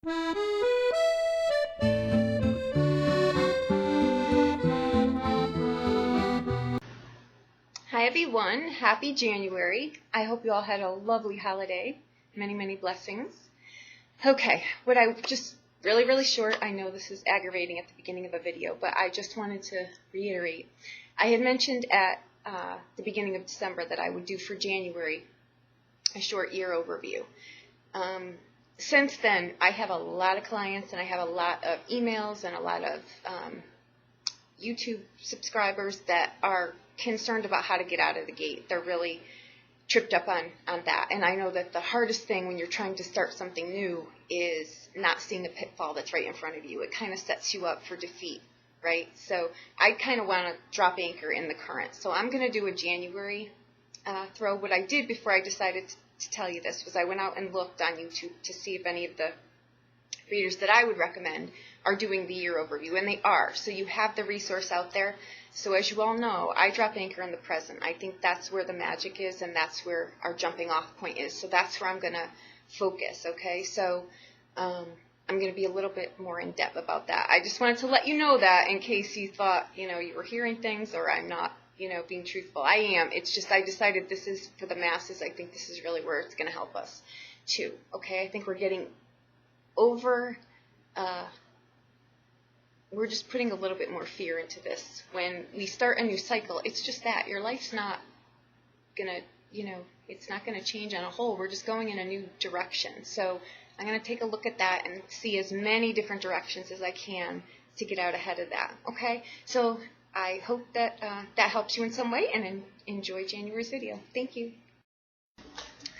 Hi everyone, happy January. I hope you all had a lovely holiday. Many, many blessings. Okay, what I just really short, I know this is aggravating at the beginning of a video, but I just wanted to reiterate. I had mentioned at the beginning of December that I would do for January a short year overview. Since then, I have a lot of clients and I have a lot of emails and a lot of YouTube subscribers that are concerned about how to get out of the gate. They're really tripped up on that. And I know that the hardest thing when you're trying to start something new is not seeing the pitfall that's right in front of you. It kind of sets you up for defeat, right? So I kind of want to drop anchor in the current. So I'm going to do a January throw. What I did before I decided to tell you this was I went out and looked on YouTube to see if any of the readers that I would recommend are doing the year overview, and they are. So you have the resource out there. So as you all know, I drop anchor in the present. I think that's where the magic is, and that's where our jumping off point is. So that's where I'm going to focus, okay? So I'm going to be a little bit more in depth about that. I just wanted to let you know that in case you thought, you were hearing things or I'm not, being truthful. I am. It's just I decided this is for the masses. I think this is really where it's going to help us too, okay? I think we're getting over... we're just putting a little bit more fear into this. When we start a new cycle, it's just that. Your life's not going to, it's not going to change on a whole. We're just going in a new direction. So I'm going to take a look at that and see as many different directions as I can to get out ahead of that. Okay? So I hope that that helps you in some way, and enjoy January's video. Thank you.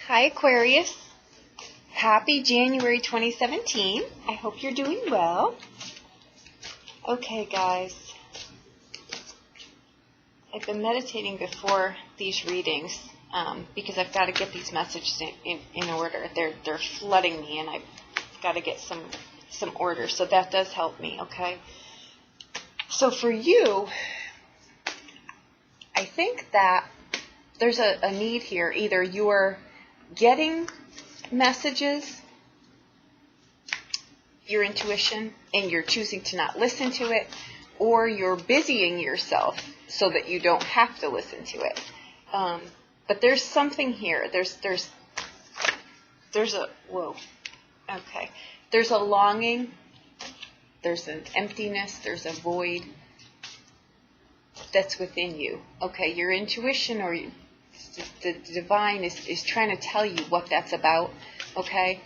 Hi, Aquarius. Happy January 2017. I hope you're doing well. Okay, guys, I've been meditating before these readings because I've got to get these messages in order. They're flooding me, and I've got to get some order, so that does help me, okay? So for you, I think that there's a need here. Either you're getting messages, your intuition, and you're choosing to not listen to it, or you're busying yourself so that you don't have to listen to it. But there's something here. There's a, whoa, okay. There's a longing, there's an emptiness, there's a void that's within you. Okay, your intuition or the divine is trying to tell you what that's about, okay?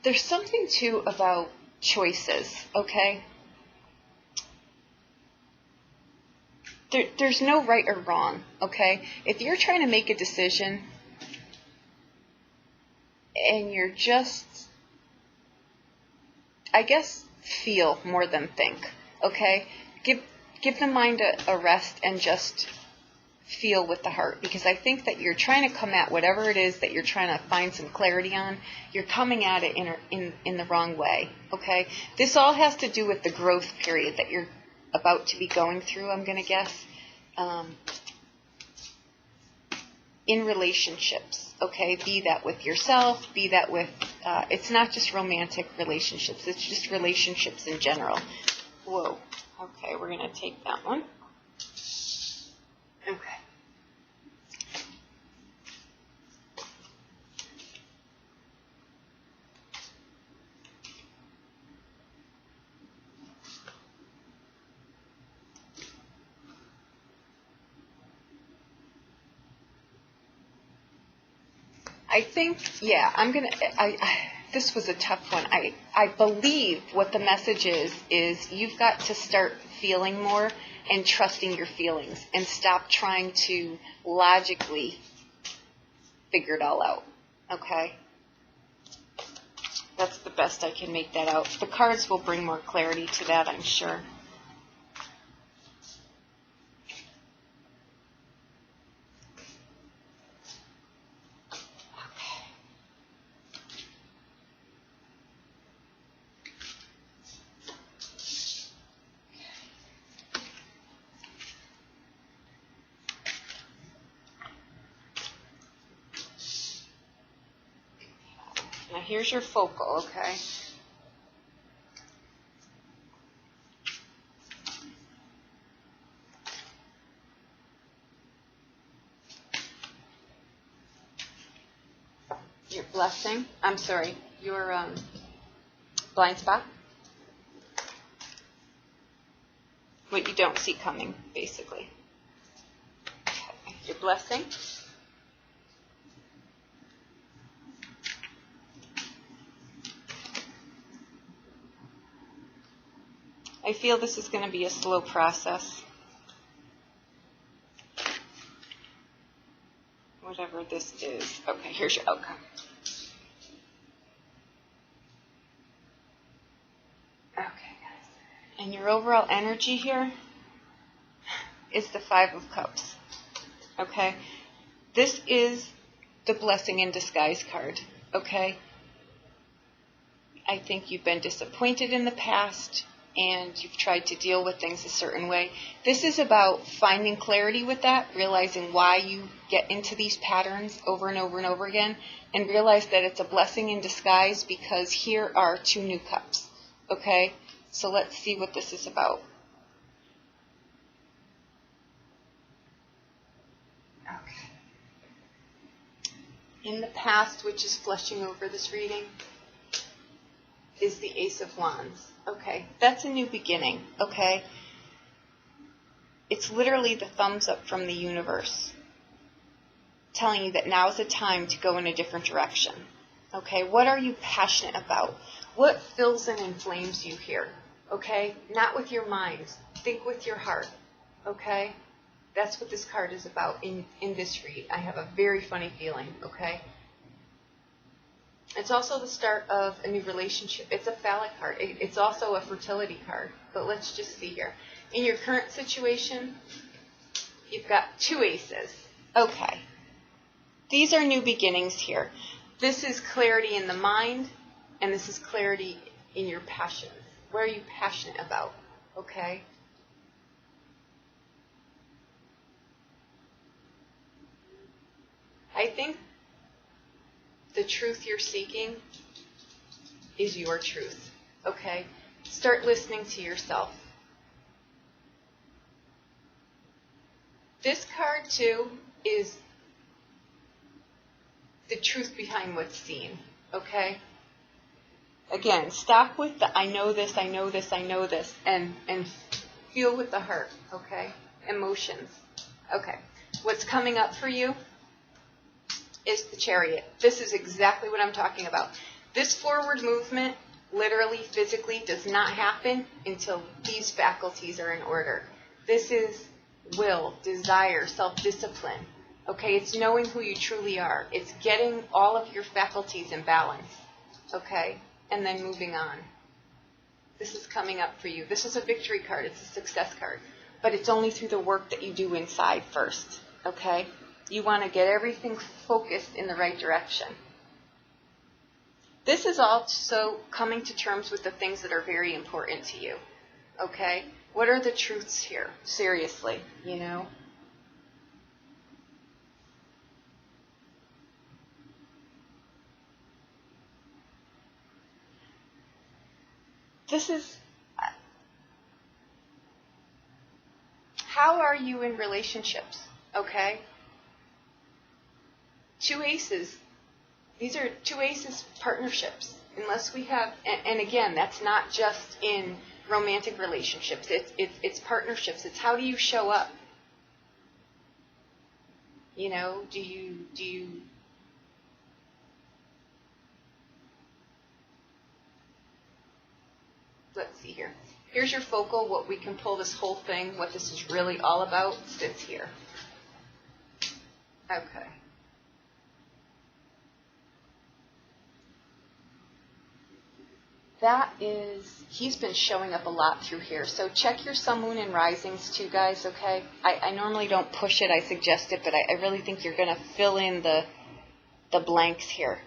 There's something, too, about choices, okay? There's no right or wrong, okay? If you're trying to make a decision and you're just, I guess, feel more than think, okay? Give the mind a rest and just feel with the heart, because I think that you're trying to come at whatever it is that you're trying to find some clarity on. You're coming at it in the wrong way, okay? This all has to do with the growth period that you're about to be going through, I'm going to guess, in relationships, okay? Be that with yourself, be that with, it's not just romantic relationships, it's just relationships in general. Whoa, okay, we're going to take that one. Okay. I think, yeah, this was a tough one. I believe what the message is you've got to start feeling more and trusting your feelings and stop trying to logically figure it all out, okay? That's the best I can make that out. The cards will bring more clarity to that, I'm sure. Now here's your focal, okay? Your blessing, I'm sorry, your blind spot. What you don't see coming, basically. Okay. Your blessing. I feel this is going to be a slow process. Whatever this is. Okay, here's your outcome. Okay, guys. And your overall energy here is the Five of Cups. Okay? This is the blessing in disguise card. Okay? I think you've been disappointed in the past, and you've tried to deal with things a certain way. This is about finding clarity with that, realizing why you get into these patterns over and over and over again, and realize that it's a blessing in disguise because here are two new cups. Okay? So let's see what this is about. Okay. In the past, which is flushing over this reading, is the Ace of Wands. Okay, that's a new beginning, okay? It's literally the thumbs up from the universe telling you that now is the time to go in a different direction, okay? What are you passionate about? What fills and inflames you here, okay? Not with your mind. Think with your heart, okay? That's what this card is about in this read. I have a very funny feeling, okay? It's also the start of a new relationship. It's a phallic card. It's also a fertility card. But let's just see here. In your current situation, you've got two aces. Okay. These are new beginnings here. This is clarity in the mind, and this is clarity in your passions. What are you passionate about? Okay? I think the truth you're seeking is your truth, okay? Start listening to yourself. This card, too, is the truth behind what's seen, okay? Again, stop with the I know this, I know this, I know this, and feel with the heart, okay? Emotions. Okay. What's coming up for you is the Chariot. This is exactly what I'm talking about. This forward movement, literally, physically, does not happen until these faculties are in order. This is will, desire, self-discipline. Okay, it's knowing who you truly are. It's getting all of your faculties in balance. Okay, and then moving on. This is coming up for you. This is a victory card. It's a success card. But it's only through the work that you do inside first. Okay? You want to get everything focused in the right direction. This is also coming to terms with the things that are very important to you. Okay? What are the truths here? Seriously, you know? This is... How are you in relationships? Okay? Two aces. These are two aces partnerships. Unless we have, and again, that's not just in romantic relationships. It's partnerships. It's how do you show up? You know, do you let's see here. Here's your focal, what we can pull this whole thing, what this is really all about, sits here. Okay. That is, he's been showing up a lot through here. So check your sun, moon, and risings too, guys, okay? I normally don't push it, I suggest it, but I really think you're going to fill in the blanks here.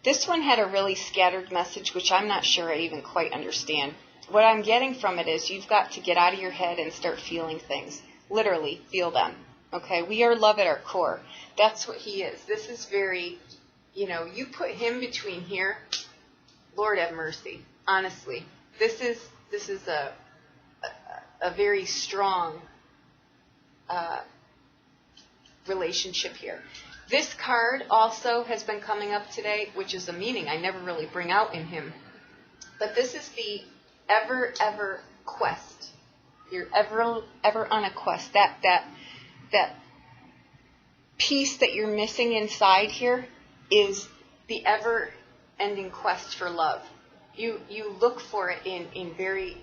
This one had a really scattered message, which I'm not sure I even quite understand. What I'm getting from it is you've got to get out of your head and start feeling things. Literally, feel them, okay? We are love at our core. That's what he is. This is very You know, you put him between here, Lord have mercy. Honestly, this is a very strong relationship here. This card also has been coming up today, which is a meaning I never really bring out in him. But this is the ever quest. You're ever on a quest. That piece that you're missing inside here is the ever-ending quest for love. You look for it in very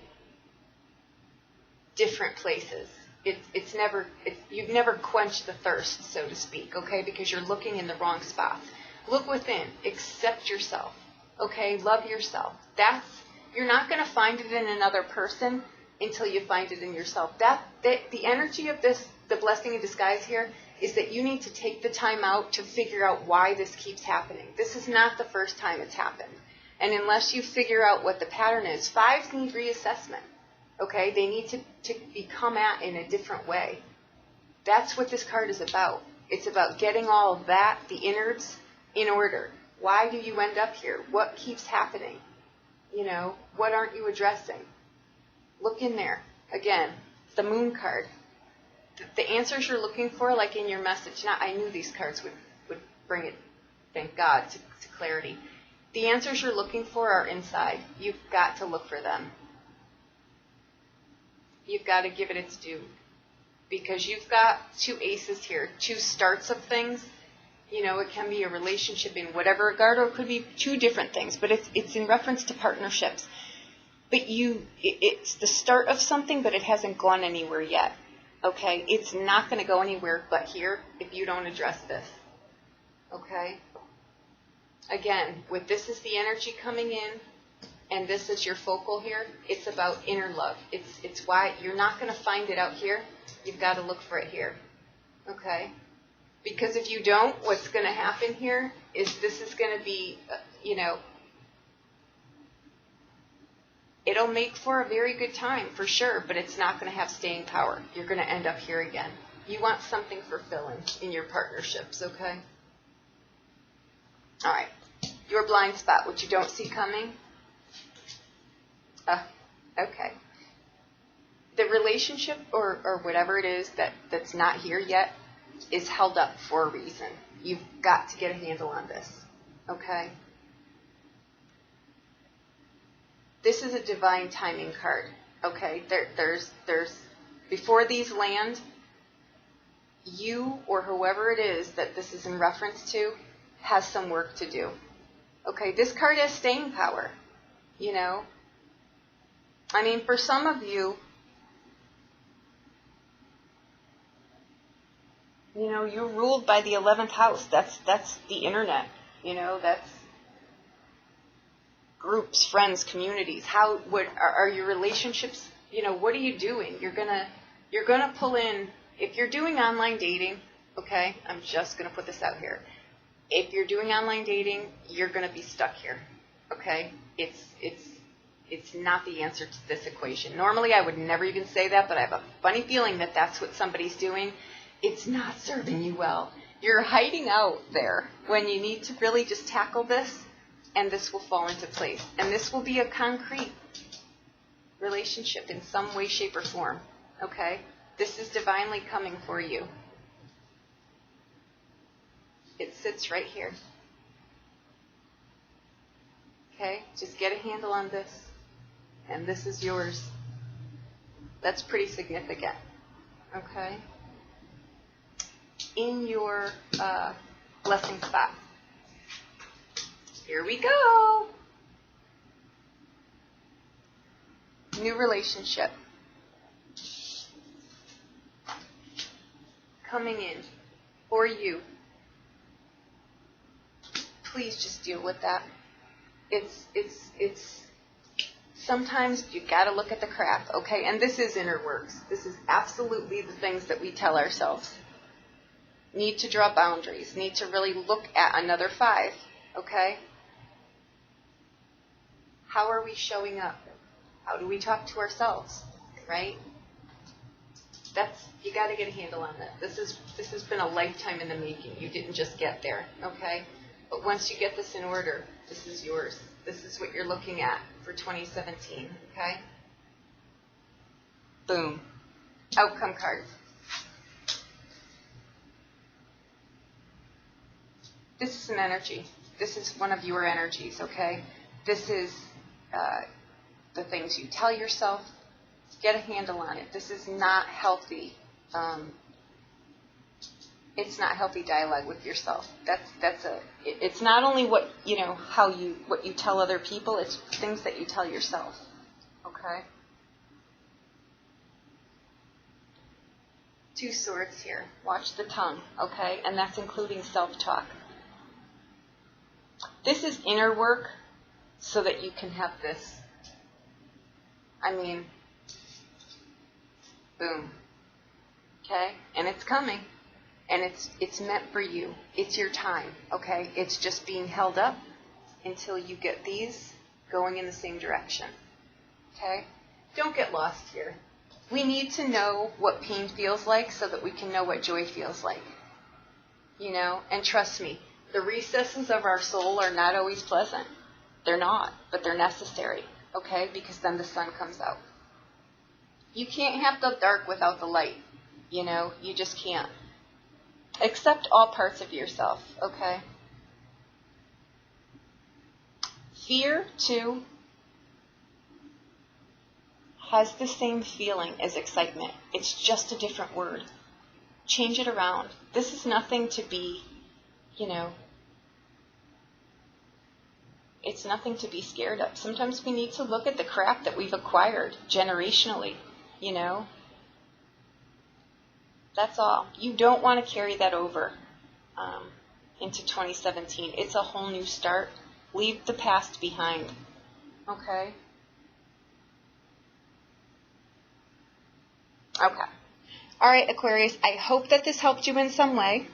different places. You've never quenched the thirst, so to speak, okay? Because you're looking in the wrong spot. Look within. Accept yourself, okay? Love yourself. You're not going to find it in another person until you find it in yourself. The energy of this, the blessing in disguise here, is that you need to take the time out to figure out why this keeps happening. This is not the first time it's happened. And unless you figure out what the pattern is, fives need reassessment. Okay, they need to be come at in a different way. That's what this card is about. It's about getting all of that, the innards, in order. Why do you end up here? What keeps happening? You know, what aren't you addressing? Look in there. Again, the moon card. The answers you're looking for, like in your message. Now, I knew these cards would bring it, thank God, to clarity. The answers you're looking for are inside. You've got to look for them. You've got to give it its due. Because you've got two aces here, two starts of things. You know, it can be a relationship in whatever regard, or it could be two different things. But it's in reference to partnerships. But it's the start of something, but it hasn't gone anywhere yet. Okay? It's not going to go anywhere but here if you don't address this. Okay? Again, with this is the energy coming in, and this is your focal here, it's about inner love. It's why you're not going to find it out here. You've got to look for it here. Okay? Because if you don't, what's going to happen here is this is going to be, you know, it'll make for a very good time, for sure, but it's not going to have staying power. You're going to end up here again. You want something fulfilling in your partnerships, okay? All right. Your blind spot, what you don't see coming. Okay. The relationship or whatever it is that's not here yet is held up for a reason. You've got to get a handle on this. Okay? This is a divine timing card. Okay? There's before these land, you or whoever it is that this is in reference to has some work to do. Okay? This card has staying power. You know? I mean, for some of you, you know, you're ruled by the 11th house. That's the internet. You know, that's groups, friends, communities. What are your relationships? You know, what are you doing? You're gonna pull in. If you're doing online dating, okay, I'm just gonna put this out here. If you're doing online dating, you're gonna be stuck here. Okay, it's not the answer to this equation. Normally, I would never even say that, but I have a funny feeling that that's what somebody's doing. It's not serving you well. You're hiding out there when you need to really just tackle this, and this will fall into place. And this will be a concrete relationship in some way, shape, or form. Okay? This is divinely coming for you. It sits right here. Okay? Just get a handle on this. And this is yours. That's pretty significant. Okay? In your blessing spot. Here we go. New relationship. Coming in for you. Please just deal with that. It's sometimes you got to look at the crap, okay? And this is inner works. This is absolutely the things that we tell ourselves. Need to draw boundaries. Need to really look at another 5, okay? How are we showing up? How do we talk to ourselves, right? You got to get a handle on that. This has been a lifetime in the making. You didn't just get there, okay? But once you get this in order, this is yours. This is what you're looking at for 2017, okay? Boom. Outcome card. This is an energy. This is one of your energies, okay? This is the things you tell yourself. Get a handle on it. This is not healthy. It's not healthy dialogue with yourself. It's not only what what you tell other people. It's things that you tell yourself. Okay. 2 swords here. Watch the tongue. Okay, and that's including self-talk. This is inner work, so that you can have this. I mean, boom. Okay, and it's coming. And it's meant for you. It's your time, okay? It's just being held up until you get these going in the same direction, okay? Don't get lost here. We need to know what pain feels like so that we can know what joy feels like, And trust me, the recesses of our soul are not always pleasant. They're not, but they're necessary, okay? Because then the sun comes out. You can't have the dark without the light, You just can't. Accept all parts of yourself, okay? Fear, too, has the same feeling as excitement. It's just a different word. Change it around. This is nothing to be, it's nothing to be scared of. Sometimes we need to look at the crap that we've acquired generationally, That's all. You don't want to carry that over into 2017. It's a whole new start. Leave the past behind. Okay? Okay. All right, Aquarius. I hope that this helped you in some way.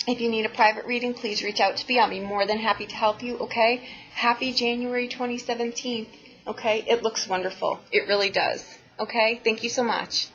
If you need a private reading, please reach out to me. I'll be more than happy to help you, okay? Happy January 2017, okay? It looks wonderful. It really does, okay? Thank you so much.